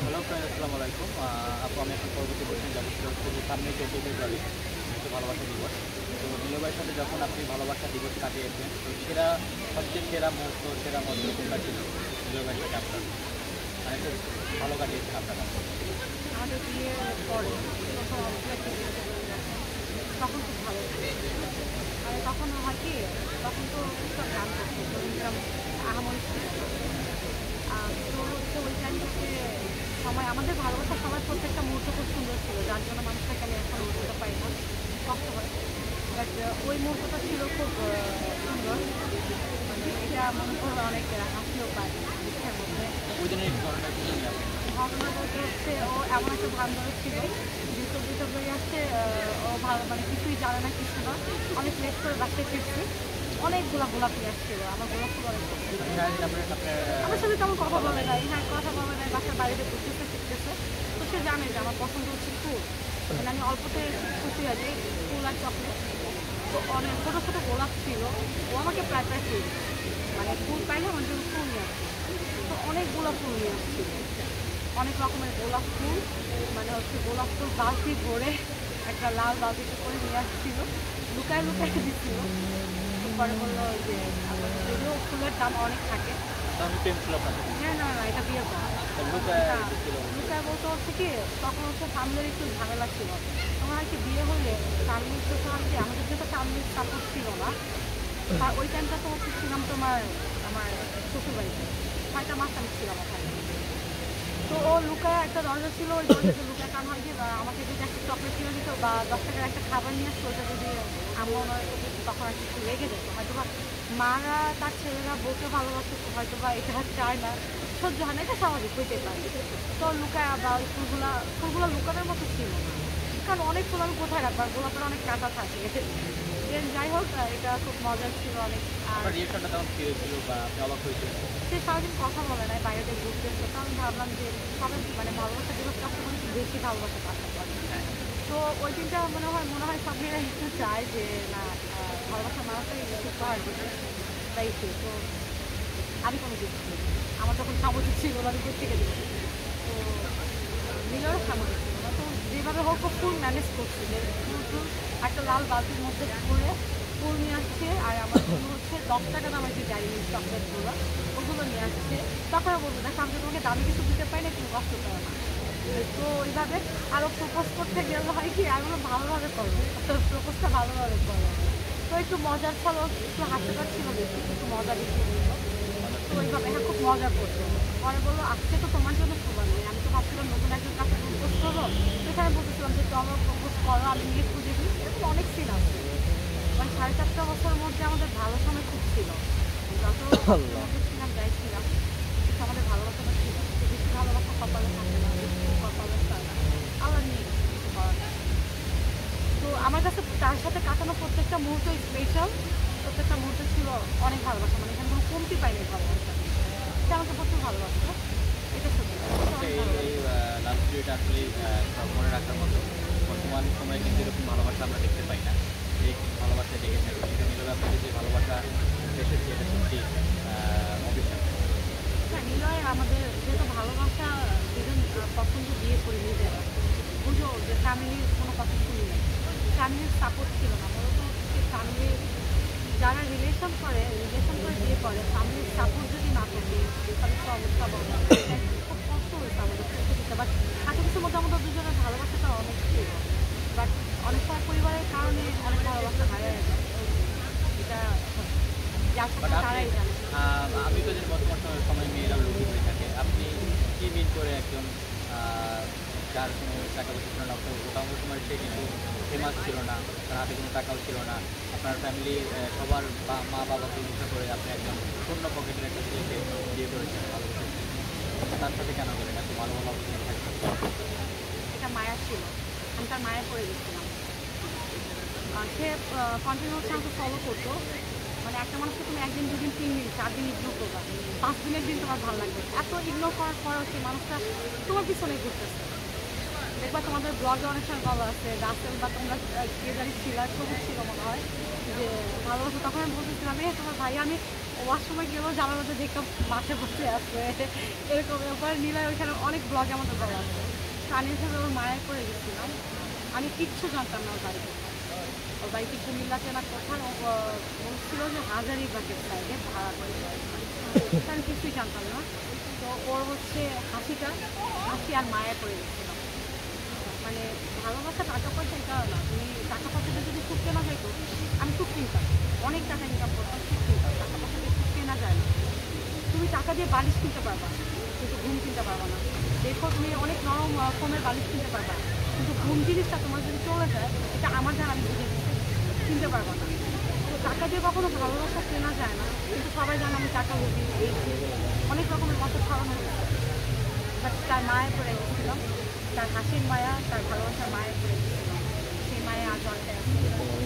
Hello friend, আসসালামু আলাইকুম। আপু, আমি এখন পরবর্তী কোশ্চেন যাবো, সেটা হচ্ছে যে সামনে 24 ফেব্রুয়ারি হচ্ছে ভালোবাসা দিবস। তো নীলয়ের সাথে যখন আপনি ভালোবাসা দিবস কাটিয়েছেন, তো সবচেয়ে সেরা মুহূর্ত, সেরা মধ্যে কোনটা ছিল নীলয়ের সাথে আপনার? মানে খুব ভালো কাটিয়েছেন আপনার কাছে? আমাদের বিয়ের পরে যখন তখন খুব ভালো ছিল। আর তখন হয় কি, তখন তো টুকটাক গান করতো, তো এরকম আহামরি ছিল না। তো হচ্ছে ওই টাইমটাতে সময় আমাদের ভালোবাসার সময় প্রত্যেকটা মুহূর্ত খুব সুন্দর ছিল, যার জন্য মানুষটাকে আমি এখন বলতে পারি না, কষ্ট হয়। বাট ওই মুহূর্তটা ছিল খুব সুন্দর, মানে এটা মনে করলে অনেক হাসিও পায় দুঃখের মধ্যে। ওই দিনের ঘটনা কি নিয়ে আসেন? ঘটনা বলতে হচ্ছে ও এমন একটা ভান ধরেছিল যে 24 ফেব্রুয়ারি আসছে, ও ভালো মানে কিছুই জানে না, কিছু না। অনেক লেট করে বাসায় ফিরছি, অনেকগুলো গোলাপ নিয়ে আসছিল, আমার গোলাপ ফুল অনেক পছন্দ। আমার সাথে তেমন কথা বলে নাই, হ্যাঁ কথা বলে নাই, বাসার বাড়িতে ঘুরতেছে ফিরতেছে। তো সে জানে যে আমার পছন্দ হচ্ছে ফুল, মানে আমি অল্পতে খুশি হয়ে যাই, ফুল আর চকলেট। তো অনেক ছোটো ছোটো গোলাপ ছিল, ও আমাকে প্রায় প্রায় ফুল, মানে ফুল পাইলে আমার জন্য ফুল নিয়ে আসছে। তো অনেকগুলো ফুল নিয়ে আসছিল, অনেক রকমের গোলাপ ফুল, মানে হচ্ছে গোলাপ ফুল বালতি ভরে একটা লাল বালতিতে করে নিয়ে আসছিল, লুকায় লুকায় দিচ্ছিল। পরে বললো যে যদিও ফুলের দাম অনেক থাকে। হ্যাঁ, না না, এটা বিয়ের পর লুকায় বলতে হচ্ছে কি, তখন হচ্ছে ফ্যামিলির একটু ঝামেলা ছিল। তোমার আর কি বিয়ে হলে ফ্যামিলির তো আর কি, আমাদের যেহেতু ফ্যামিলির সাপোর্ট ছিল না, আর ওই টাইমটা তো হচ্ছে ছিলাম তোমার আমার শ্বশুরবাড়িতে, 6টা মাস আমি ছিলাম ওখানে। তো ও লুকায় একটা দরজা ছিল, ওই দরজাতে লুকায়, কারণ হয় কি আমাকে যদি একটা চকলেট কিনে দিত বা 10 টাকার একটা খাবার নিয়ে আসতো, ওটা যদি আম্মু তখন আর কিছু লেগে যেত, হয়তো বা মারা তার ছেলেরা বউকে ভালোবাসে, হয়তো বা এটা চায় না, সহ্য হয় না, এটা স্বাভাবিক হইতে পারে। তো লুকায় বা ওই ফুলগুলো লুকানোর মতো ছিল না, কারণ অনেক ফুল আমি কোথায় রাখবো, গোলাপের অনেক কাঁটা থাকে। যাই হোক, এটা খুব মজার ছিল অনেক। আর সে সারাদিন কথা বলে নাই, বাইরে দিয়ে ঘুরতে এসে, তো আমি ভাবলাম যে সবাই মানে ভালোবাসা দিবস কাছে মনে একটু বেশি ভালোবাসা কাজটা করে। তো ওই দিনটা মনে হয় সব মেয়েরা একটু চায় যে না, ভালোবাসার মানুষটাই বেশি উপহার দিতে, তাই তো আমি কোনো কিছু ছিল, আমার যখন সামর্থ্য ছিল না আমি থেকে দিচ্ছি। তো নীলেরও সামর্থ্য ছিল না, তো যেভাবে হোক ও ফুল ম্যানেজ করছে, যে ফুল একটা লাল বালতির মধ্যে করে ফুল নিয়ে আসছে, আর আমার জন্য হচ্ছে 10 টাকা দামের যে ডায়েরি মিল্ক চকলেটগুলো ওগুলো নিয়ে আসছে। তারপরে বলবো দেখ, আমি তোমাকে দামি কিছু দিতে পারি না, তুমি কষ্ট করো না। তো ওইভাবে আরও প্রপোজ করতে গেলে হয় কি, আমি ভালোভাবে করবো, প্রপোজটা ভালোভাবে করবো। তো একটু মজার ছল, একটু হাসতে পারছিল বেশি, একটু মজা বেশি ছিল। তো ওইভাবে হ্যাঁ খুব মজা করতো। পরে বললো আজকে তো তোমার জন্য সবার নেই, আমি তো ভাবছিলাম নতুন একজন কাছে প্রপোজ করবো, সেখানে বলতেছিলাম যে চলো প্রপোজ করো, আমি নিয়ে খুঁজে দিই, এরকম অনেক সিন আছে। মানে 4.5 বছরের মধ্যে আমাদের ভালো সময় খুব ছিল, যত ছিলাম যাই ছিলাম, কিন্তু আমাদের ভালোবাসাটা ছিল। বেশি ভালোবাসা কপালে থাকে না, বেশি কপালে থাকে না, আল্লাহ নিয়ে গেছে, কিছু করার নেই। তো আমার কাছে তার সাথে কাটানো প্রত্যেকটা মুহূর্ত স্পেশাল, প্রত্যেকটা মুহূর্ত ছিল অনেক ভালোবাসা, মানে এখানে কোনো কমতি পাইনি ভালোবাসা। সে আমাকে প্রচুর ভালোবাসতো, এটা সত্যি। মনে রাখার মতো। বর্তমান সময়ে কিন্তু এরকম ভালোবাসা আমরা দেখতে পাই না, যে ভালোবাসা দেখেছে, কিন্তু নীলয় আপনাদের যে ভালোবাসা এসেছে, এটা সত্যি অবিশ্বাস্য। হ্যাঁ, নিলয় আমাদের যেহেতু ভালোবাসা দুজন পছন্দ বিয়ে করে নিজেরা, বুঝো যে ফ্যামিলির কোনো কথা শুনি না, ফ্যামিলির সাপোর্ট ছিল না, মূলত হচ্ছে ফ্যামিলির যারা রিলেশন করে বিয়ে করে, ফ্যামিলির সাপোর্ট যদি না থাকে, তাদের তো অবস্থা বড়, খুব কষ্ট হয়েছে আমাদের করতে দিতে। বাট এত কিছুর মধ্যে আমাদের দুজনের ভালোবাসাটা অনেক ছিল, বাট অনেক সময় পরিবারের কারণে অনেক ভালোবাসা হারিয়ে যায়, এটা যার সাথে তারাই জানে। আমি তো জানি বর্তমান সময় মেয়েরা লোভী হয়ে থাকে। আপনি কি মিন করে একজন যার কোনো টাকা পয়সা ছিল না, ওটাও সময় সে কিন্তু ফেমাস ছিল না, তার হাতে কোনো টাকাও ছিল না, আপনার ফ্যামিলি সবার মা বাবাকে ইচ্ছা করে আপনি একজন শূন্য পকেটের একটা ছেলেকে বিয়ে করেছেন, ভালোবাসেন, তার সাথে কেন করেন? এত ভালো ভালো অবস্থায় থাকবেন। এটা মায়া ছিল, আমি তার মায়া পড়ে গেছিলাম। সে কন্টিনিউ হচ্ছে আমাকে ফলো করতো, মানে একটা মানুষকে তুমি 1 দিন 2 দিন 3 দিন 4 দিন ইগনোর করবা, 5 দিনের দিন তোমার ভালো লাগবে, এত ইগনোর করার পরেও সেই মানুষটা তোমার পিছনে ঘুরতেছে, দেখবা তোমাদের ব্লগে অনেক সময় বলা আছে রাসেল বা তোমরা কে জানি ছিল সবুজ ছিল মনে হয় যে ভালোবাসো, তখন আমি বলতেছিলাম তোমার ভাই আমি ওয়াশরুমে গেলেও জানার মধ্যে দেখতাম মাঠে বসে আসবে এরকম ব্যাপার। নীলায় ওইখানে অনেক ব্লগে আমাদের বলা আছে। কানের সাথে ওর মায়ের করে গেছিলাম, আমি কিচ্ছু জানতাম না ওর বাড়িতে। ওর বাড়িতে কুমিল্লাতে না কোথাও বলছিল যে হাজারিবাগের সাইডে ভাড়া করে, আমি কিছুই জানতাম না। তো ওর হচ্ছে হাসি আর মায়া করে গেছিলাম। মানে ভালোবাসা টাকা পয়সা এটা না, তুমি টাকা পয়সাটা যদি সুখ কেনা যাইতো আমি সুখ কিনতাম, অনেক টাকা ইনকাম করতাম, সুখ কিনতাম। টাকা পয়সা দিয়ে সুখ কেনা যায় না। তুমি টাকা দিয়ে বালিশ কিনতে পারবা কিন্তু ঘুম কিনতে পারবা না। দেখো তুমি অনেক নরম ফোমের বালিশ কিনতে পারবা, কিন্তু ঘুম জিনিসটা তোমার যদি চলে যায়, এটা আমার দ্বারা আমি বুঝে দিচ্ছি, কিনতে পারবা না। তো টাকা দিয়ে কখনো ভালোবাসা কেনা যায় না, কিন্তু সবাই জানে আমি টাকা বুঝি, এই অনেক রকমের কথা ছড়ানো হয়েছে। বাট তার মায়ের পরে গেছিলাম, তার হাসির মায়া, তার ভালোবাসার মায়ের পরে গেছিলাম, সেই মায়ে আজ অনেকটাই আছে।